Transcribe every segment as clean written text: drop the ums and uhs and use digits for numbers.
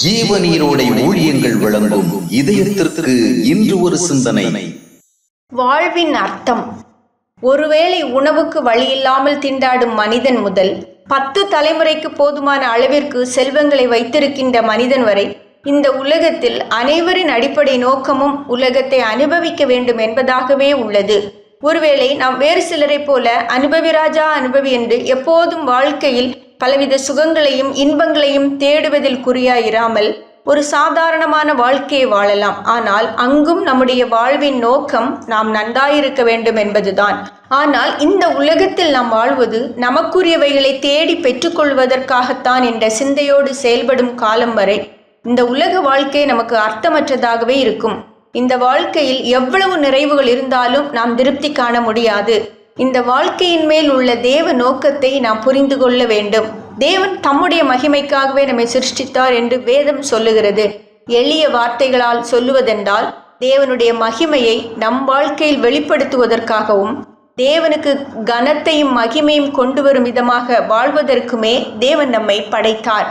ஜீவநீரோடை ஊழியங்கள் வழங்கும் இதயத்திற்கு இன்று ஒரு சிந்தனை. வாழ்வின் அர்த்தம். ஒருவேளை உணவுக்கு வழியில்லாமல் திண்டாடும் மனிதன் முதல் 10 தலைமுறைக்கு போதுமான அளவிற்கு செல்வங்களை வைத்திருக்கின்ற மனிதன் வரை இந்த உலகத்தில் அனைவரின் அடிப்படை நோக்கமும் உலகத்தை அனுபவிக்க வேண்டும் என்பதாகவே உள்ளது. ஒருவேளை நாம் வேறு சிலரை போல அனுபவி ராஜா அனுபவி என்று எப்போதும் வாழ்க்கையில் பலவித சுகங்களையும் இன்பங்களையும் தேடுவதில் குறியாயிராமல் ஒரு சாதாரணமான வாழ்க்கையை வாழலாம். ஆனால் அங்கும் நம்முடைய வாழ்வின் நோக்கம் நாம் நன்றாயிருக்க வேண்டும் என்பதுதான். ஆனால் இந்த உலகத்தில் நாம் வாழ்வது நமக்குரியவைகளை தேடி பெற்றுக்கொள்வதற்காகத்தான் என்ற சிந்தையோடு செயல்படும் காலம் வரை இந்த உலக வாழ்க்கை நமக்கு அர்த்தமற்றதாகவே இருக்கும். இந்த வாழ்க்கையில் எவ்வளவு நிறைவுகள் இருந்தாலும் நாம் திருப்தி காண முடியாது. இந்த வாழ்க்கையின் மேல் உள்ள தேவ நோக்கத்தை நாம் புரிந்து கொள்ள வேண்டும். தேவன் தம்முடைய மகிமைக்காகவே நம்மை சிருஷ்டித்தார் என்று வேதம் சொல்லுகிறது. எளிய வார்த்தைகளால் சொல்லுவதென்றால் தேவனுடைய மகிமையை நம் வாழ்க்கையில் வெளிப்படுத்துவதற்காகவும் தேவனுக்கு கனத்தையும் மகிமையும் கொண்டு வரும் விதமாக வாழ்வதற்குமே தேவன் நம்மை படைத்தார்.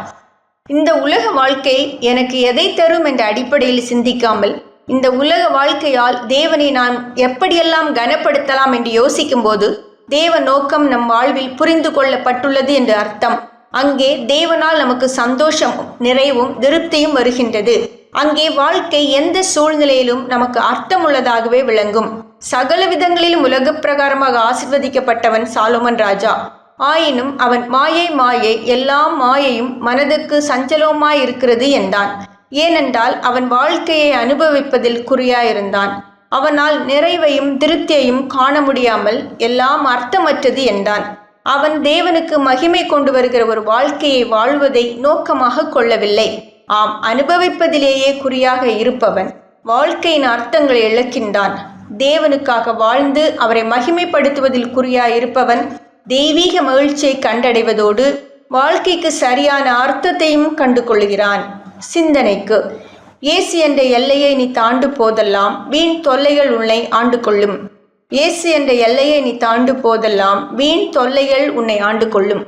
இந்த உலக வாழ்க்கை எனக்கு எதை தரும் என்ற அடிப்படையில் சிந்திக்காமல் இந்த உலக வாழ்க்கையால் தேவனை நாம் எப்படியெல்லாம் கனப்படுத்தலாம் என்று யோசிக்கும் போது தேவ நோக்கம் நம் வாழ்வில் புரிந்து கொள்ளப்பட்டுள்ளது என்று அர்த்தம். அங்கே தேவனால் நமக்கு சந்தோஷமும் நிறைவும் திருப்தியும் வருகின்றது. அங்கே வாழ்க்கை எந்த சூழ்நிலையிலும் நமக்கு அர்த்தமுள்ளதாகவே விளங்கும். சகல விதங்களிலும் உலக பிரகாரமாக ஆசிர்வதிக்கப்பட்டவன் சாலோமன் ராஜா. ஆயினும் அவன் மாயை எல்லாம் மாயையும் மனதுக்கு சஞ்சலமாயிருக்கிறது என்றான். ஏனென்றால் அவன் வாழ்க்கையை அனுபவிப்பதில் குறியாயிருந்தான். அவனால் நிறைவையும் திருப்தியையும் காண முடியாமல் எல்லாம் அர்த்தமற்றது என்றான். அவன் தேவனுக்கு மகிமை கொண்டு வருகிற ஒரு வாழ்க்கையை வாழ்வதை நோக்கமாக கொள்ளவில்லை. ஆம், அனுபவிப்பதிலேயே குறியாக இருப்பவன் வாழ்க்கையின் அர்த்தங்களை இழக்கின்றான். தேவனுக்காக வாழ்ந்து அவரை மகிமைப்படுத்துவதில் குறியாயிருப்பவன் தெய்வீக மகிழ்ச்சியை கண்டடைவதோடு வாழ்க்கைக்கு சரியான அர்த்தத்தையும் கண்டு கொள்கிறான். சிந்தனைக்கு: இயேசு என்ற எல்லையை நீ தாண்டு போதெல்லாம் வீண் தொல்லைகள் உன்னை ஆண்டு கொள்ளும். இயேசு என்ற எல்லையை நீ தாண்டு போதெல்லாம் வீண் தொல்லைகள் உன்னை ஆண்டு கொள்ளும்.